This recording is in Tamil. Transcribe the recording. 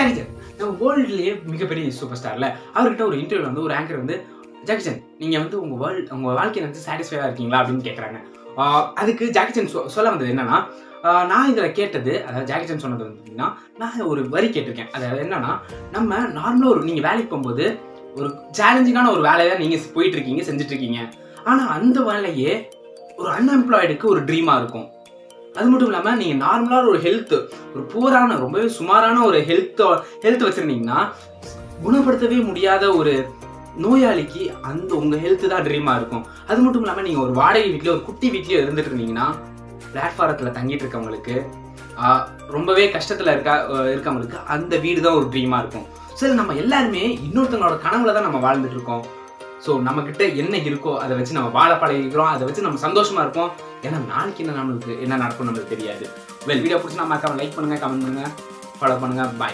ஜாக்கி சான் நம்ம வேர்ல்டுலேயே மிகப்பெரிய சூப்பர் ஸ்டார்ல அவர்கிட்ட ஒரு இன்டர்வியூல வந்து ஒரு ஆங்கர் வந்து ஜாக்கி சான் நீங்கள் வந்து உங்கள் வாழ்க்கையை வந்து சாட்டிஸ்ஃபைடாக இருக்கீங்களா அப்படின்னு கேட்குறாங்க. அதுக்கு ஜாக்கி சான் சொல்ல வந்தது என்னன்னா, நான் இதில் கேட்டது, அதாவது ஜாக்கி சான் சொன்னது வந்துன்னா, நான் ஒரு வரி கேட்டிருக்கேன். அதாவது என்னன்னா, நம்ம நார்மலாக நீங்கள் வேலைக்கு போகும்போது ஒரு சேலஞ்சிங்கான ஒரு வேலையை தான் நீங்கள் போயிட்டு இருக்கீங்க, செஞ்சுட்டு இருக்கீங்க. ஆனால் அந்த வேலையே ஒரு அன்எம்ப்ளாய்டுக்கு ஒரு ட்ரீமாக இருக்கும். அது மட்டும் இல்லாமல் நீங்கள் நார்மலாக ஒரு புவரான ரொம்பவே சுமாரான ஒரு ஹெல்த் வச்சுருந்தீங்கன்னா, குணப்படுத்தவே முடியாத ஒரு நோயாளிக்கு அந்த உங்கள் ஹெல்த்து தான் ட்ரீமாக இருக்கும். அது மட்டும் இல்லாமல் நீங்கள் ஒரு வாடகை வீட்லேயோ ஒரு குட்டி வீட்லேயோ இருந்துட்டு இருந்தீங்கன்னா, பிளாட்ஃபாரத்தில் தங்கிட்டு இருக்கவங்களுக்கு, ரொம்பவே கஷ்டத்தில் இருக்கவங்களுக்கு அந்த வீடு தான் ஒரு ட்ரீமாக இருக்கும். சரி, நம்ம எல்லாருமே இன்னொருத்தங்களோட கனவுல தான் நம்ம வாழ்ந்துட்டு இருக்கோம். ஸோ நம்மக்கிட்ட என்ன இருக்கோ அதை வச்சு நம்ம வாழ பழகிக்கிறோம், அதை வச்சு நம்ம சந்தோஷமாக இருப்போம். ஏன்னா நாளைக்கு என்ன நடக்கும் நம்மளுக்கு தெரியாது. வீடியோ பிடிச்சி நம்ம லைக் பண்ணுங்கள், கமெண்ட் பண்ணுங்கள், ஃபாலோ பண்ணுங்கள். பாய்.